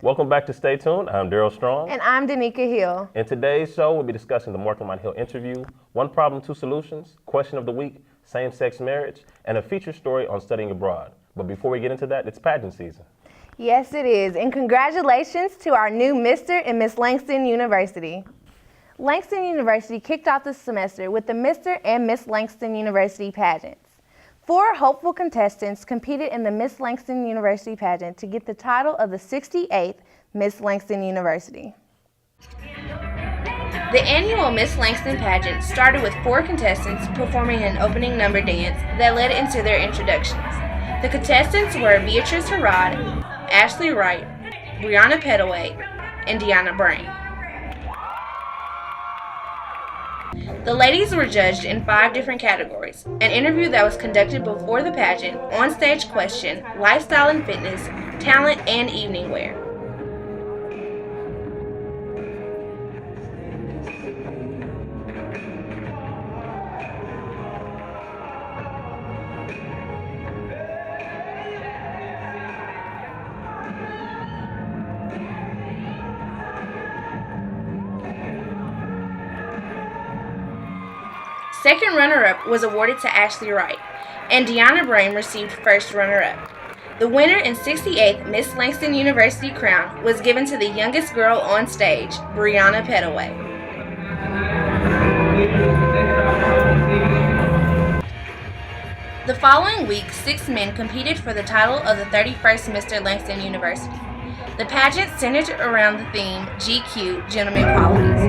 Welcome back to Stay Tuned. I'm Daryl Strong. And I'm Danica Hill. In today's show, we'll be discussing the Marc Lamont Hill interview, One Problem, Two Solutions, Question of the Week, Same-Sex Marriage, and a feature story on studying abroad. But before we get into that, it's pageant season. Yes, it is. And congratulations to our new Mr. and Miss Langston University. Langston University kicked off the semester with the Mr. and Miss Langston University pageants. 4 hopeful contestants competed in the Miss Langston University pageant to get the title of the 68th Miss Langston University. The annual Miss Langston pageant started with 4 contestants performing an opening number dance that led into their introductions. The contestants were Beatrice Harrod, Ashley Wright, Brianna Petaway, and Deanna Brain. The ladies were judged in 5 different categories: an interview that was conducted before the pageant, on-stage question, lifestyle and fitness, talent, and evening wear. Second runner-up was awarded to Ashley Wright, and Deanna Brain received first runner-up. The winner and 68th Miss Langston University crown was given to the youngest girl on stage, Brianna Petaway. The following week, 6 men competed for the title of the 31st Mr. Langston University. The pageant centered around the theme GQ, Gentleman Qualities.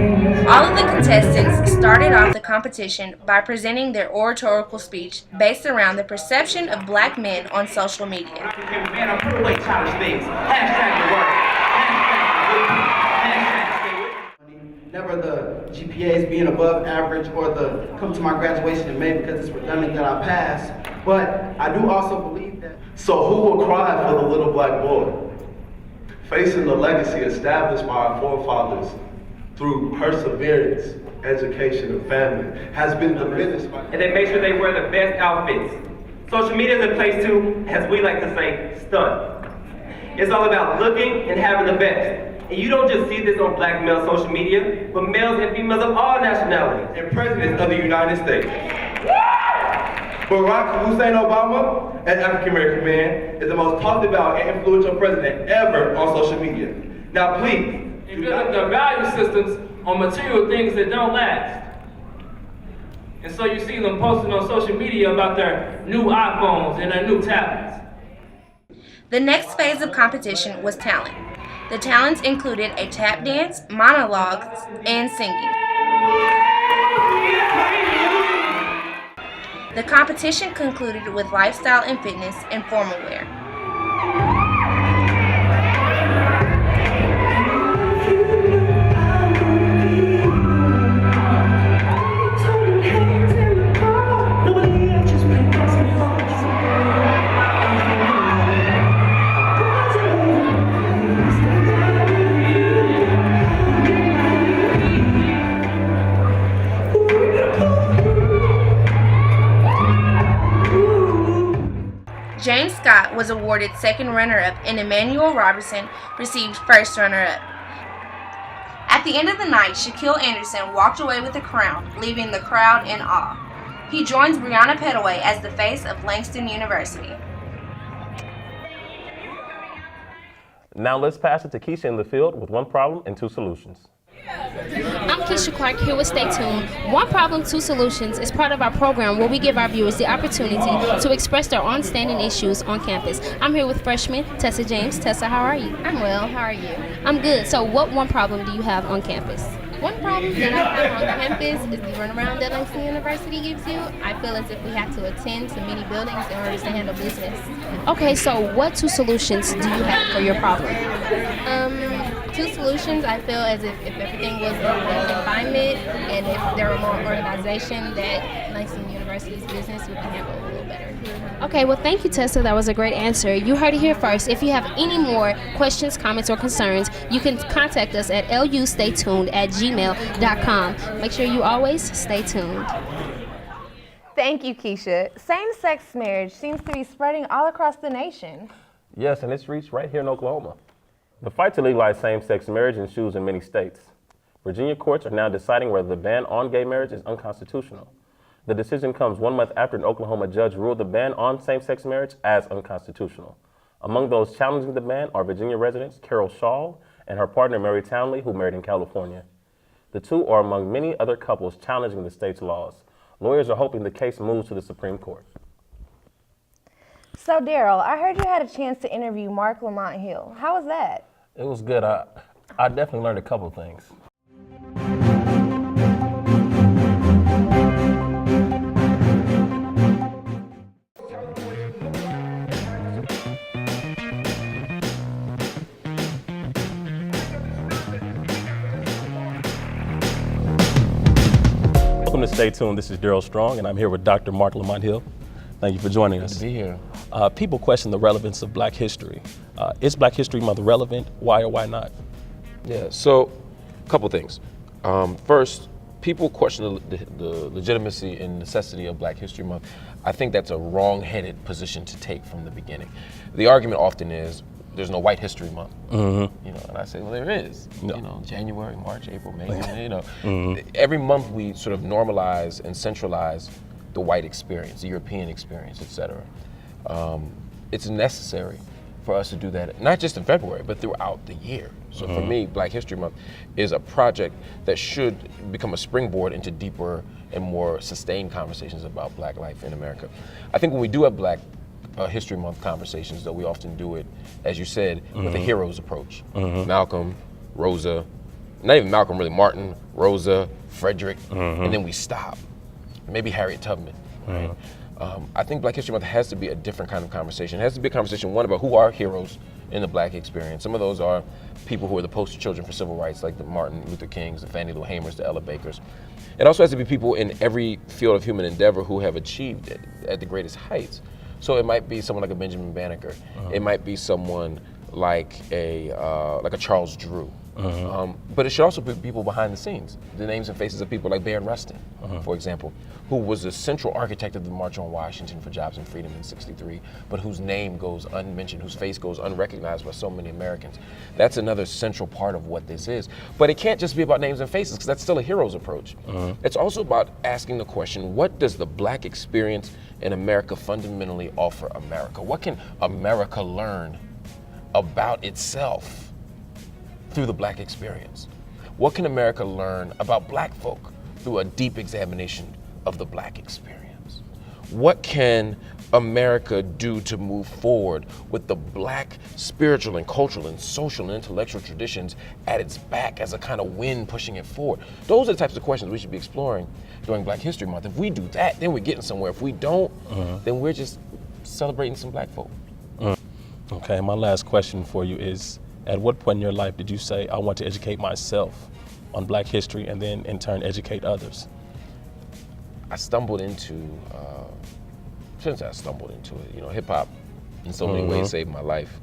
All of the contestants started off the competition by presenting their oratorical speech based around the perception of black men on social media. Man, I'm putting away childish things. Never the GPAs being above average or the come to my graduation in May because it's redundant that I pass. But I do also believe that. So who will cry for the little black boy? Facing the legacy established by our forefathers through perseverance, education, and family has been diminished by... And they make sure they wear the best outfits. Social media is a place to, as we like to say, stunt. It's all about looking and having the best. And you don't just see this on black male social media, but males and females of all nationalities. And presidents of the United States. Barack Hussein Obama, an African-American man, is the most talked about and influential president ever on social media. Now please, and building the value systems on material things that don't last. And so you see them posting on social media about their new iPhones and their new tablets. The next phase of competition was talent. The talents included a tap dance, monologues, and singing. The competition concluded with lifestyle and fitness and formal wear. James Scott was awarded second runner-up and Emmanuel Robertson received first runner-up. At the end of the night, Shaquille Anderson walked away with the crown, leaving the crowd in awe. He joins Brianna Petaway as the face of Langston University. Now let's pass it to Keisha in the field with One Problem and Two Solutions. I'm Keisha Clark here with Stay Tuned. One Problem, Two Solutions is part of our program where we give our viewers the opportunity to express their on-standing issues on campus. I'm here with freshman Tessa James. Tessa, how are you? I'm well. How are you? I'm good. So what one problem do you have on campus? One problem that I have on campus is the runaround that Langston University gives you. I feel as if we have to attend to many buildings in order to handle business. Okay, so what 2 solutions do you have for your problem? 2 solutions, I feel as if everything was in confinement and if there were more organization, that Langston University's business would be handled a little better. Okay, well, thank you, Tessa. That was a great answer. You heard it here first. If you have any more questions, comments, or concerns, you can contact us at lustaytuned@gmail.com. Make sure you always stay tuned. Thank you, Keisha. Same-sex marriage seems to be spreading all across the nation. Yes, and it's reached right here in Oklahoma. The fight to legalize same-sex marriage ensues in many states. Virginia courts are now deciding whether the ban on gay marriage is unconstitutional. The decision comes 1 month after an Oklahoma judge ruled the ban on same-sex marriage as unconstitutional. Among those challenging the ban are Virginia residents Carol Shaw and her partner Mary Townley, who married in California. The two are among many other couples challenging the state's laws. Lawyers are hoping the case moves to the Supreme Court. So, Daryl, I heard you had a chance to interview Marc Lamont Hill. How was that? It was good. I definitely learned a couple of things. Welcome to Stay Tuned. This is Daryl Strong, and I'm here with Dr. Marc Lamont Hill. Thank you for joining us. Good to be here. People question the relevance of Black history. Is Black History Month relevant? Why or why not? Yeah, so a couple things. First, people question the legitimacy and necessity of Black History Month. I think that's a wrong-headed position to take from the beginning. The argument often is there's no White History Month, and I say, well, there is. No. January, March, April, May. Every month we sort of normalize and centralize the white experience, the European experience, et cetera. It's necessary for us to do that, not just in February, but throughout the year. So for me, Black History Month is a project that should become a springboard into deeper and more sustained conversations about Black life in America. I think when we do have Black History Month conversations, though, we often do it, as you said, with a hero's approach. Malcolm, Rosa, not even Malcolm really, Martin, Rosa, Frederick, and then we stop. Maybe Harriet Tubman, right? I think Black History Month has to be a different kind of conversation. It has to be a conversation, one, about who are heroes in the Black experience. Some of those are people who are the poster children for civil rights, like the Martin Luther Kings, the Fannie Lou Hamers, the Ella Bakers. It also has to be people in every field of human endeavor who have achieved it at the greatest heights. So it might be someone like a Benjamin Banneker. It might be someone like a Charles Drew. But it should also be people behind the scenes. The names and faces of people like Baron Rustin, for example, who was the central architect of the March on Washington for Jobs and Freedom in '63, but whose name goes unmentioned, whose face goes unrecognized by so many Americans. That's another central part of what this is. But it can't just be about names and faces, because that's still a hero's approach. It's also about asking the question, what does the Black experience in America fundamentally offer America? What can America learn about itself through the Black experience? What can America learn about Black folk through a deep examination of the Black experience? What can America do to move forward with the Black spiritual and cultural and social and intellectual traditions at its back as a kind of wind pushing it forward? Those are the types of questions we should be exploring during Black History Month. If we do that, then we're getting somewhere. If we don't, then we're just celebrating some Black folk. Okay, my last question for you is, at what point in your life did you say, I want to educate myself on Black history and then in turn educate others? I stumbled into, shouldn't say I stumbled into it, hip hop in so many ways saved my life.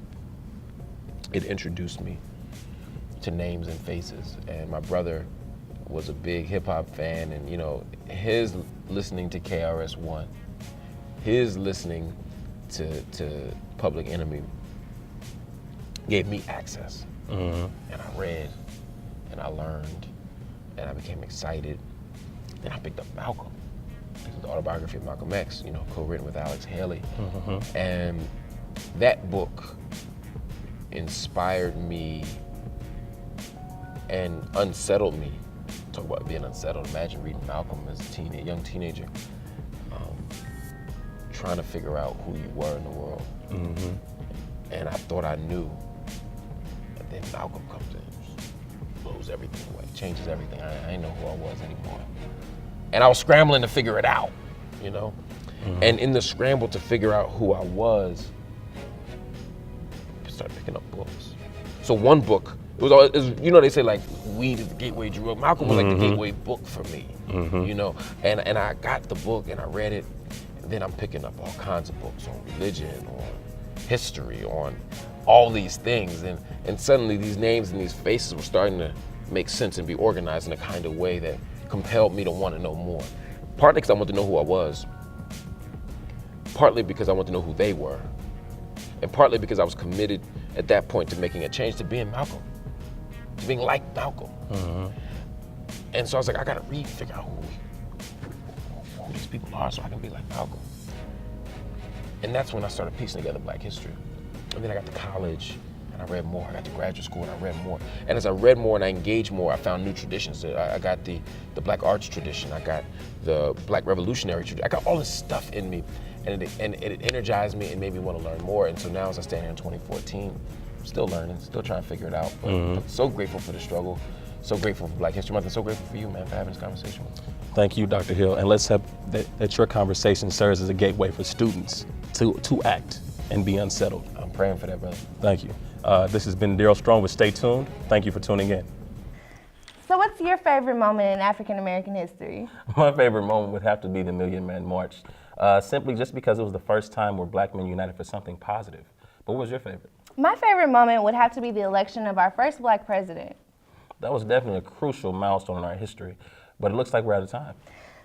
It introduced me to names and faces, and my brother was a big hip hop fan, and his listening to KRS-One, his listening to Public Enemy gave me access. And I read, and I learned, and I became excited. Then I picked up Malcolm, the autobiography of Malcolm X, co-written with Alex Haley. And that book inspired me and unsettled me. Talk about being unsettled. Imagine reading Malcolm as a young teenager, trying to figure out who you were in the world. And I thought I knew. And then Malcolm comes in, just blows everything away, changes everything. I didn't know who I was anymore. And I was scrambling to figure it out, And in the scramble to figure out who I was, I started picking up books. So one book, it was always, they say like weed is the gateway drug. Malcolm was like the gateway book for me, And I got the book and I read it, and then I'm picking up all kinds of books on religion, on history, on all these things, and suddenly these names and these faces were starting to make sense and be organized in a kind of way that compelled me to want to know more. Partly because I wanted to know who I was, partly because I wanted to know who they were, And partly because I was committed at that point to making a change, to being Malcolm, to being like Malcolm. And so I was like, I gotta figure out who these people are so I can be like Malcolm. And that's when I started piecing together Black history. And then I got to college and I read more. I got to graduate school and I read more. And as I read more and I engaged more, I found new traditions. I got the Black arts tradition. I got the Black revolutionary tradition. I got all this stuff in me, and it energized me and made me want to learn more. And so now as I stand here in 2014, I'm still learning, still trying to figure it out. But I'm so grateful for the struggle, so grateful for Black History Month, and so grateful for you, man, for having this conversation with me. Thank you, Dr. Hill. And let's hope that your conversation serves as a gateway for students to act and be unsettled. I'm praying for that, brother. Thank you. This has been Daryl Strong with Stay Tuned. Thank you for tuning in. So what's your favorite moment in African American history? My favorite moment would have to be the Million Man March, simply just because it was the first time where Black men united for something positive. But what was your favorite? My favorite moment would have to be the election of our first Black president. That was definitely a crucial milestone in our history, but it looks like we're out of time.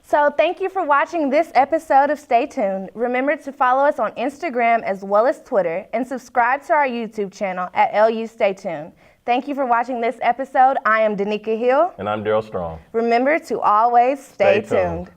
So thank you for watching this episode of Stay Tuned. Remember to follow us on Instagram as well as Twitter, and subscribe to our YouTube channel at LU Stay Tuned. Thank you for watching this episode. I am Danica Hill. And I'm Daryl Strong. Remember to always stay tuned.